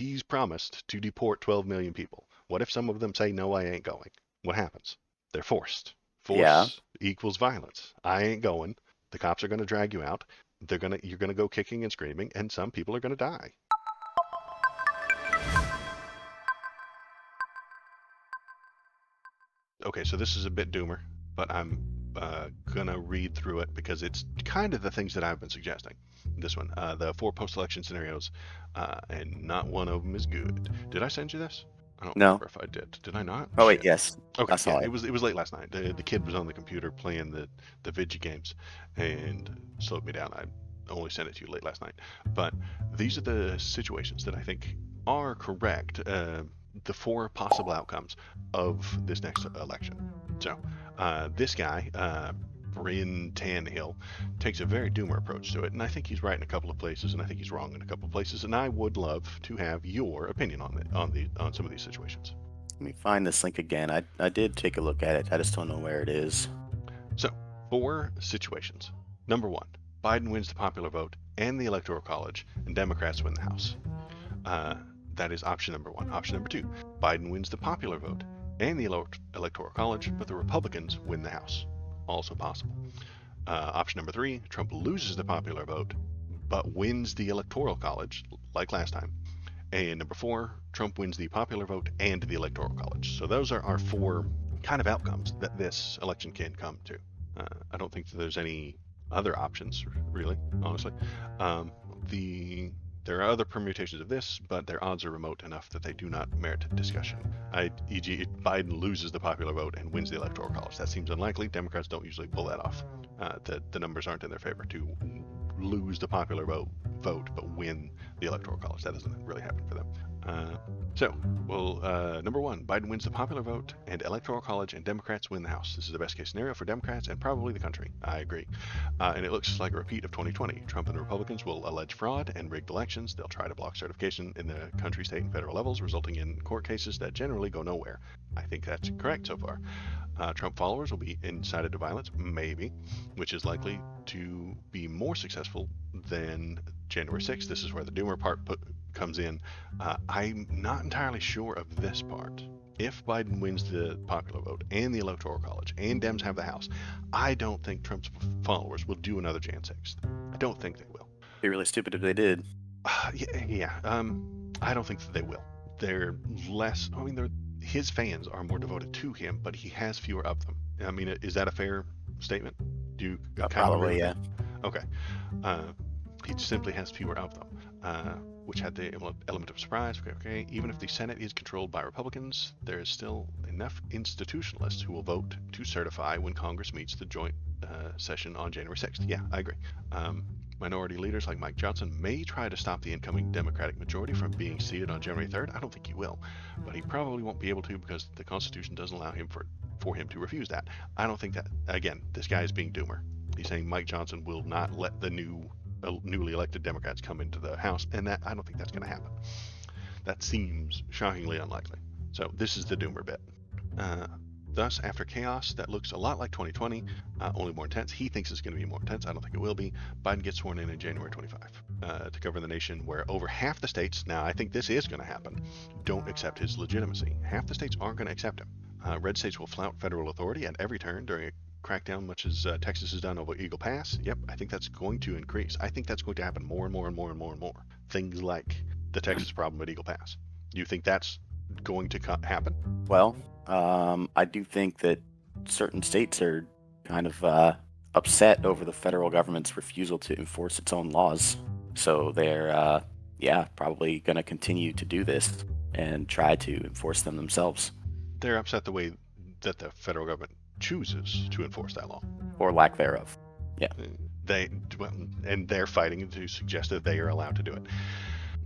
he's promised to deport 12 million people. What if some of them say, no, I ain't going? What happens? They're forced. Yeah. Force equals violence. I ain't going. The cops are going to drag you out. You're going to go kicking and screaming, and some people are going to die. Okay, so this is a bit doomer, but I'm gonna read through it because it's kind of the things that I've been suggesting. This one, the 4 post-election scenarios, and not one of them is good. Did I send you this? I don't No. remember if I did. Did I not? Oh wait, Shit. yes. Okay, I yeah, saw it. it was late last night. The kid was on the computer playing the Vigi games, and slowed me down. I only sent it to you late last night. But these are the situations that I think are correct. The 4 possible outcomes of this next election. So, this guy, Bryn Tannehill, takes a very doomer approach to it, and I think he's right in a couple of places, and I think he's wrong in a couple of places, and I would love to have your opinion on it, on some of these situations. Let me find this link again. I did take a look at it. I just don't know where it is. So, 4 situations. Number 1, Biden wins the popular vote and the Electoral College, and Democrats win the House. That is option number 1. Option number 2, Biden wins the popular vote and the Electoral College, but the Republicans win the House. Also possible. Option number 3, Trump loses the popular vote, but wins the Electoral College, like last time. And number 4, Trump wins the popular vote and the Electoral College. So those are our 4 kind of outcomes that this election can come to. I don't think that there's any other options, really, honestly. There are other permutations of this, but their odds are remote enough that they do not merit discussion. E.g., if Biden loses the popular vote and wins the Electoral College, that seems unlikely. Democrats don't usually pull that off. The numbers aren't in their favor to lose the popular vote but win the Electoral College. That doesn't really happen for them. Number 1, Biden wins the popular vote and Electoral College, and Democrats win the House. This is the best case scenario for Democrats and probably the country. I agree. And it looks like a repeat of 2020. Trump and the Republicans will allege fraud and rigged elections. They'll try to block certification in the country, state, and federal levels, resulting in court cases that generally go nowhere. I think that's correct so far. Trump followers will be incited to violence, maybe, which is likely to be more successful than January 6th. This is where the doomer part comes in. I'm not entirely sure of this part. If Biden wins the popular vote and the Electoral College and Dems have the House, I don't think Trump's followers will do another Jan 6th. I don't think they will. It'd be really stupid if they did. I don't think that they will. They're less. I mean, his fans are more devoted to him, but he has fewer of them. I mean, is that a fair statement? Do you kind of agree Probably, with yeah. that? Okay. He simply has fewer of them, which had the element of surprise. Okay. Even if the Senate is controlled by Republicans, there is still enough institutionalists who will vote to certify when Congress meets the joint session on January 6th. Yeah, I agree. Minority leaders like Mike Johnson may try to stop the incoming Democratic majority from being seated on January 3rd. I don't think he will, but he probably won't be able to because the Constitution doesn't allow him for him to refuse that. I don't think that. Again, this guy is being doomer. He's saying Mike Johnson will not let the newly elected Democrats come into the House, and that I don't think that's going to happen. That seems shockingly unlikely. So this is the doomer bit. Thus, after chaos that looks a lot like 2020, only more intense, he thinks it's going to be more intense. I don't think it will be. Biden gets sworn in January 25 to govern the nation where over half the states, now I think this is going to happen, don't accept his legitimacy. Half the states aren't going to accept him. Red states will flout federal authority at every turn during a crackdown, much as Texas has done over Eagle Pass. Yep, I think that's going to increase. I think that's going to happen more and more and more and more and more. Things like the Texas problem at Eagle Pass. Do you think that's going to happen? Well, I do think that certain states are kind of upset over the federal government's refusal to enforce its own laws. So they're, probably going to continue to do this and try to enforce them themselves. They're upset the way that the federal government chooses to enforce that law. Or lack thereof. Yeah. And they're fighting to suggest that they are allowed to do it.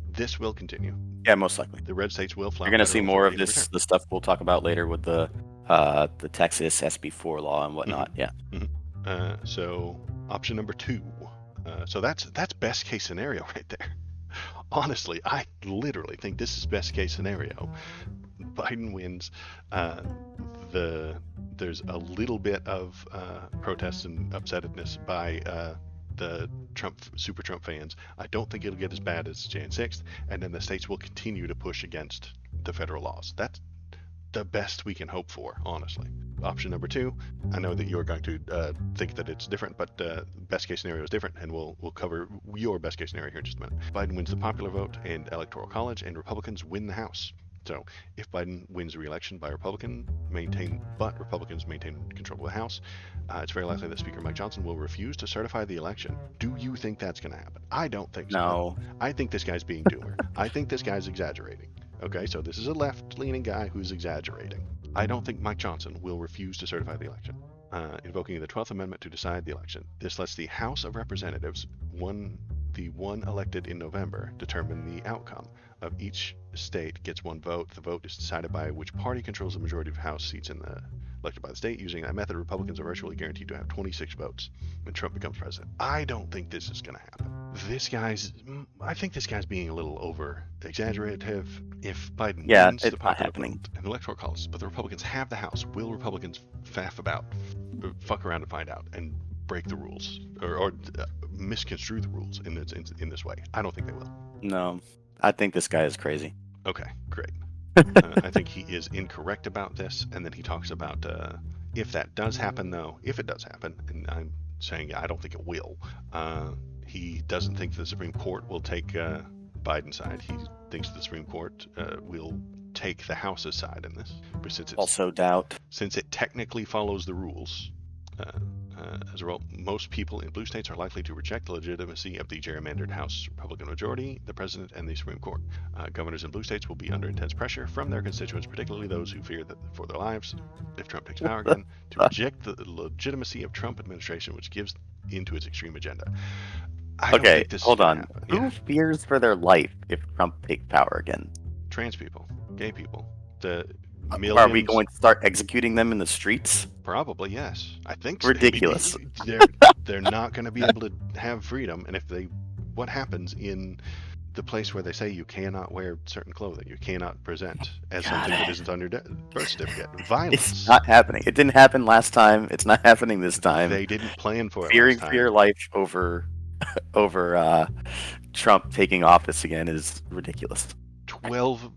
This will continue. Yeah, most likely. The red states will flout. You're going to see more of this, the stuff we'll talk about later with the Texas SB4 law and whatnot. Mm-hmm. Yeah. Mm-hmm. So option number 2. So that's best case scenario right there. Honestly, I literally think this is best case scenario. Biden wins. There's a little bit of protests and upsetness by the Super Trump fans. I don't think it'll get as bad as Jan 6th, and then the states will continue to push against the federal laws. That's the best we can hope for, honestly. Option number 2, I know that you're going to think that it's different, but best case scenario is different, and we'll cover your best case scenario here in just a minute. Biden wins the popular vote and electoral college, and Republicans win the House. So if Biden wins re-election by Republicans maintain control of the House, it's very likely that Speaker Mike Johnson will refuse to certify the election. Do you think that's going to happen? I don't think so. No. I think this guy's being doomer. I think this guy's exaggerating. Okay, so this is a left-leaning guy who's exaggerating. I don't think Mike Johnson will refuse to certify the election, invoking the 12th Amendment to decide the election. This lets the House of Representatives, the one elected in November, determine the outcome of each state gets one vote. The vote is decided by which party controls the majority of House seats elected by the state. Using that method, Republicans are virtually guaranteed to have 26 votes when Trump becomes president. I don't think this is going to happen. I think this guy's being a little over-exaggerative. If Biden wins the popular vote and the electoral college, but the Republicans have the House, will Republicans fuck around and find out and break the rules or misconstrue the rules in this way? I don't think they will. No, I think this guy is crazy. Okay, great. I think he is incorrect about this, and then he talks about if that does happen, though, if it does happen, and I'm saying I don't think it will, he doesn't think the Supreme Court will take Biden's side. He thinks the Supreme Court will take the House's side in this. But since it technically follows the rules, as a result, most people in blue states are likely to reject the legitimacy of the gerrymandered House Republican majority, the president, and the Supreme Court. Governors in blue states will be under intense pressure from their constituents, particularly those who fear for their lives, if Trump takes power again, to reject the legitimacy of Trump administration, which gives into its extreme agenda. Hold on. Who fears for their life if Trump takes power again? Trans people, gay people, the millions. Are we going to start executing them in the streets? Probably, yes. I think ridiculous. They're not going to be able to have freedom, and what happens in the place where they say you cannot wear certain clothing, you cannot present as something that isn't on your birth certificate? Violence. It's not happening. It didn't happen last time. It's not happening this time. They didn't plan for it. Fearing for your life over Trump taking office again is ridiculous.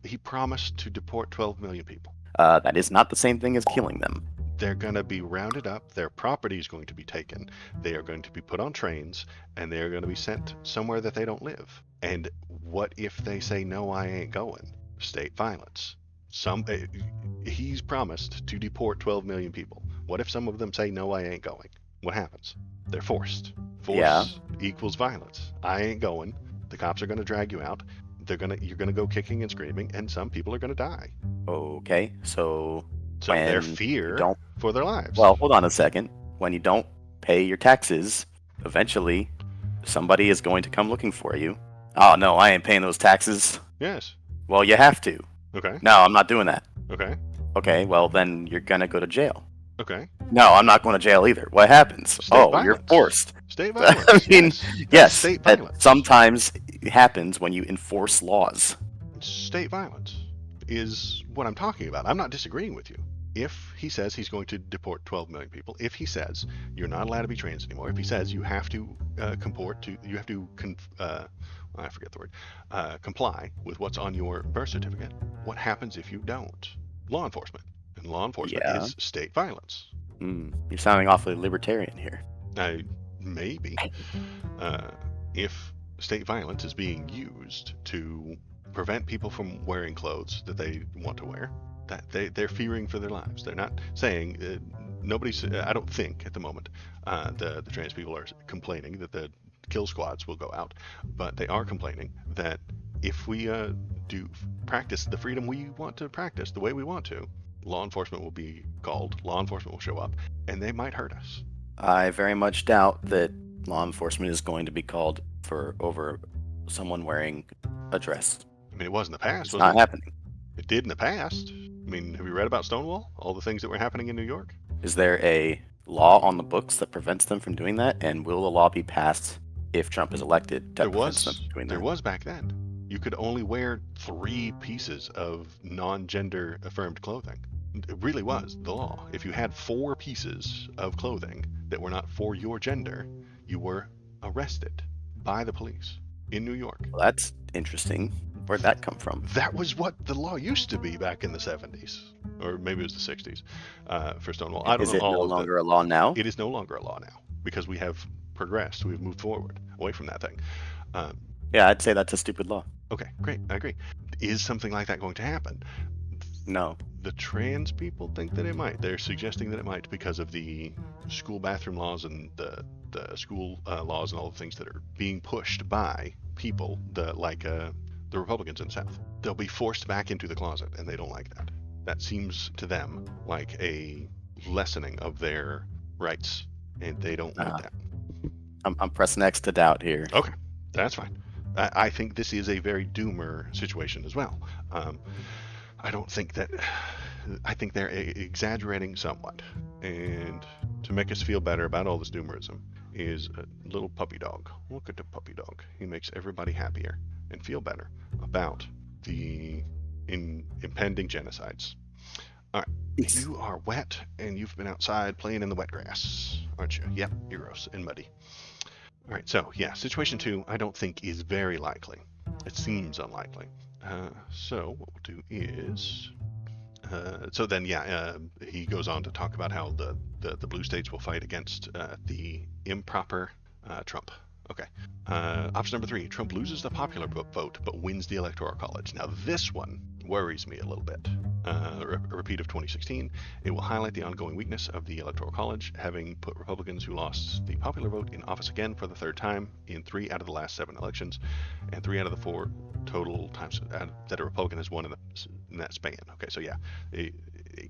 He promised to deport 12 million people. That is not the same thing as killing them. They're going to be rounded up. Their property is going to be taken. They are going to be put on trains, and they are going to be sent somewhere that they don't live. And what if they say, no, I ain't going? State violence. He's promised to deport 12 million people. What if some of them say, no, I ain't going? What happens? They're forced. Force equals violence. I ain't going. The cops are going to drag you out. You're going to go kicking and screaming, and some people are going to die. Okay, so their fear for their lives. Well, hold on a second. When you don't pay your taxes, eventually somebody is going to come looking for you. Oh, no, I ain't paying those taxes. Yes. Well, you have to. Okay. No, I'm not doing that. Okay. Okay, well, then you're going to go to jail. Okay. No, I'm not going to jail either. What happens? Violence. You're forced. State violence. I mean, yes, state violence. Sometimes it happens when you enforce laws. State violence is what I'm talking about. I'm not disagreeing with you. If he says he's going to deport 12 million people, if he says you're not allowed to be trans anymore, if he says you have to comply with what's on your birth certificate, what happens if you don't? Law enforcement. And law enforcement is state violence. You're sounding awfully libertarian here. Maybe. If state violence is being used to prevent people from wearing clothes that they want to wear, that they're fearing for their lives. They're not saying, I don't think at the moment the trans people are complaining that the kill squads will go out, but they are complaining that if we do practice the freedom we want to practice the way we want to, law enforcement will be called, law enforcement will show up, and they might hurt us. I very much doubt that law enforcement is going to be called over someone wearing a dress. I mean, it was in the past. It's not happening. It did in the past. I mean, have you read about Stonewall? All the things that were happening in New York? Is there a law on the books that prevents them from doing that? And will the law be passed if Trump is elected that prevents them from doing that? There was back then. You could only wear 3 pieces of non-gender affirmed clothing. It really was the law. If you had 4 pieces of clothing that were not for your gender, you were arrested by the police in New York. Well, that's interesting. Where'd that come from? That was what the law used to be back in the 70s, or maybe it was the 60s, for Stonewall. I don't Is know it no all of the. longer a law now? It is no longer a law now because we have progressed. We've moved forward away from that thing. Yeah, I'd say that's a stupid law. Okay, great. I agree. Is something like that going to happen? No. The trans people think that it might. They're suggesting that it might because of the school bathroom laws and the school laws and all the things that are being pushed by people like the Republicans in the South. They'll be forced back into the closet, and they don't like that. That seems to them like a lessening of their rights, and they don't want that. I'm pressing X to doubt here. Okay, that's fine. I think this is a very doomer situation as well. I don't think that. I think they're exaggerating somewhat, and to make us feel better about all this doomerism is a little puppy dog. Look at the puppy dog. He makes everybody happier and feel better about the impending genocides. All right, you are wet and you've been outside playing in the wet grass, aren't you? Yep, you're gross and muddy. All right, so yeah, situation 2 I don't think is very likely. It seems unlikely. So what we'll do is, so then he goes on to talk about how the blue states will fight against the improper Trump. Okay. Option number 3, Trump loses the popular vote but wins the Electoral College. Now this one worries me a little bit. A repeat of 2016. It will highlight the ongoing weakness of the Electoral College, having put Republicans who lost the popular vote in office again for the 3rd time in 3 out of the last 7 elections, and 3 out of the 4 total times that a Republican has won in that span. Okay, so yeah, it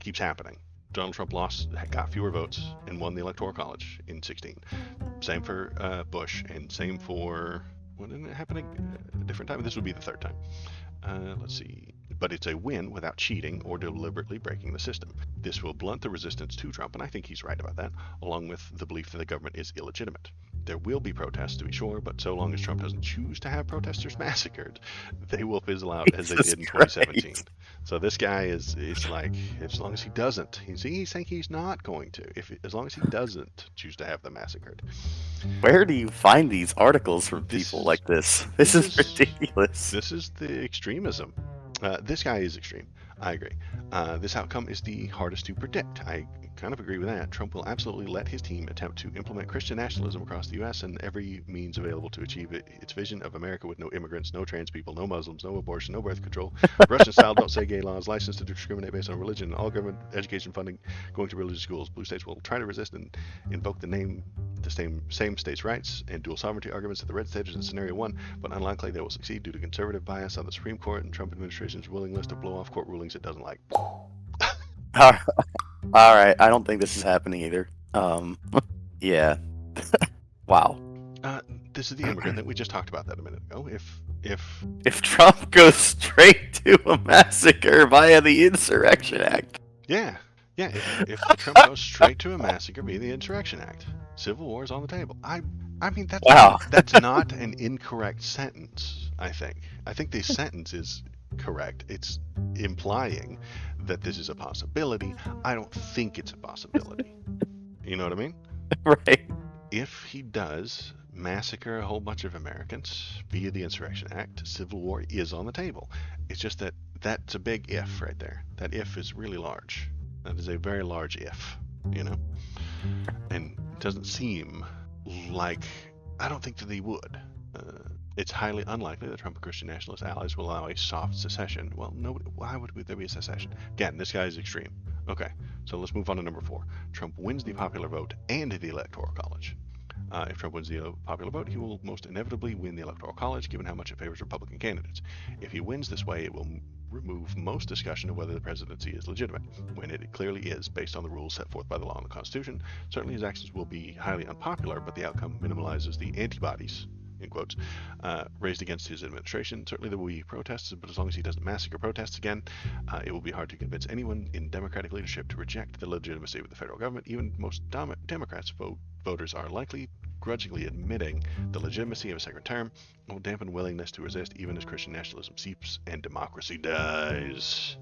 keeps happening. Donald Trump got fewer votes, and won the Electoral College in 16. Same for Bush, and same for, what didn't it happen a different time? This would be the 3rd time. Let's see. But it's a win without cheating or deliberately breaking the system. This will blunt the resistance to Trump, and I think he's right about that, along with the belief that the government is illegitimate. There will be protests, to be sure, but so long as Trump doesn't choose to have protesters massacred, they will fizzle out as they did in 2017. So this guy is like, as long as he doesn't, he's saying he's not going to, as long as he doesn't choose to have them massacred. Where do you find these articles from people like this? This is ridiculous. This is the extremism. This guy is extreme. I agree. This outcome is the hardest to predict. I kind of agree with that. Trump will absolutely let his team attempt to implement Christian nationalism across the U.S. and every means available to achieve its vision of America with no immigrants, no trans people, no Muslims, no abortion, no birth control, Russian-style don't say gay laws, license to discriminate based on religion, all government education funding going to religious schools. Blue states will try to resist and invoke the same states' rights and dual sovereignty arguments that the red states in scenario 1, but unlikely they will succeed due to conservative bias on the Supreme Court and Trump administration's willingness to blow off court rulings it doesn't like. All right, I don't think this is happening either. Yeah. Wow. This is the immigrant that we just talked about that a minute ago. If Trump goes straight to a massacre via the Insurrection Act. Yeah. If Trump goes straight to a massacre via the Insurrection Act, civil war is on the table. I mean that's not an incorrect sentence. I think the sentence is correct. It's implying that this is a possibility. I don't think it's a possibility. You know what I mean? Right. If he does massacre a whole bunch of Americans via the Insurrection Act, civil war is on the table. It's just that's a big if right there. That if is really large. That is a very large if, and it doesn't seem like, I don't think that he would. It's highly unlikely that Trump and Christian nationalist allies will allow a soft secession. Well, why would there be a secession? Again, this guy is extreme. Okay, so let's move on to number 4. Trump wins the popular vote and the Electoral College. If Trump wins the popular vote, he will most inevitably win the Electoral College, given how much it favors Republican candidates. If he wins this way, it will remove most discussion of whether the presidency is legitimate, when it clearly is, based on the rules set forth by the law and the Constitution. Certainly his actions will be highly unpopular, but the outcome minimalizes the antibodies, in quotes, raised against his administration. Certainly there will be protests, but as long as he doesn't massacre protests again, it will be hard to convince anyone in Democratic leadership to reject the legitimacy of the federal government. Even most Democrats voters are likely grudgingly admitting the legitimacy of a second term will dampen willingness to resist even as Christian nationalism seeps and democracy dies.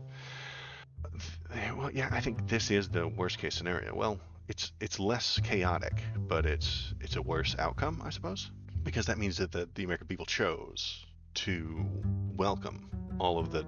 Well, yeah, I think this is the worst case scenario. Well, it's less chaotic, but it's a worse outcome, I suppose. because that means that the American people chose to welcome all of the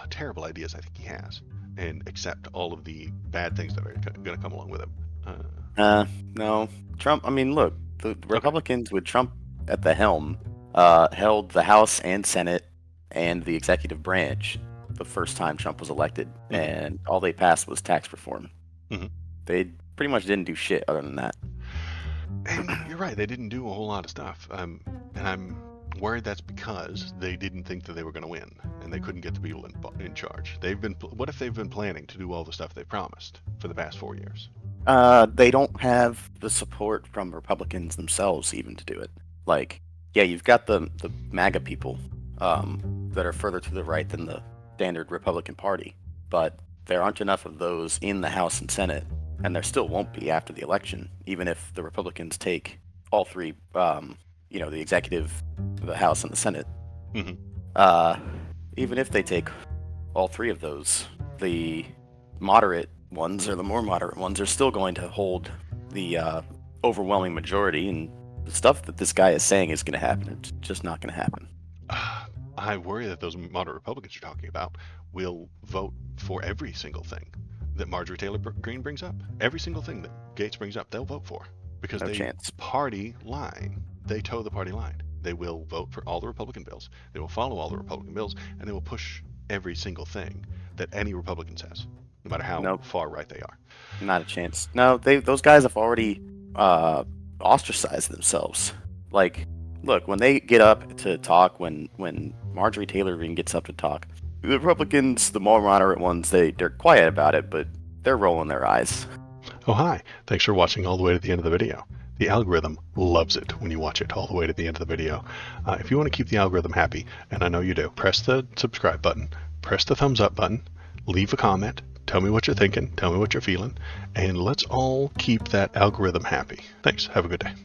terrible ideas I think he has and accept all of the bad things that are going to come along with him. No. Trump, I mean, look, the Republicans with Trump at the helm held the House and Senate and the executive branch the first time Trump was elected, and all they passed was tax reform. They pretty much didn't do shit other than that. And you're right, they didn't do a whole lot of stuff. And I'm worried that's because they didn't think that they were going to win, and they couldn't get the people in charge. What if they've been planning to do all the stuff they promised for the past 4 years? They don't have the support from Republicans themselves even to do it. Like, yeah, you've got the MAGA people that are further to the right than the standard Republican Party, but there aren't enough of those in the House and Senate, and there still won't be after the election, even if the Republicans take all three, the executive, the House, and the Senate. Even if they take all three of those, the moderate ones or the more moderate ones are still going to hold the overwhelming majority, and the stuff that this guy is saying is going to happen. It's just not going to happen. I worry that those moderate Republicans you're talking about will vote for every single thing that Marjorie Taylor Greene brings up. Every single thing that Gates brings up, they'll vote for because party line. They toe the party line. They will vote for all the Republican bills. They will follow all the Republican bills, and they will push every single thing that any Republican says, no matter how far right they are. Not a chance. No, those guys have already ostracized themselves. Like, look, when they get up to talk, when Marjorie Taylor Greene gets up to talk, the Republicans, the more moderate ones, they're quiet about it, but they're rolling their eyes. Oh, hi. Thanks for watching all the way to the end of the video. The algorithm loves it when you watch it all the way to the end of the video. If you want to keep the algorithm happy, and I know you do, press the subscribe button, press the thumbs up button, leave a comment, tell me what you're thinking, tell me what you're feeling, and let's all keep that algorithm happy. Thanks. Have a good day.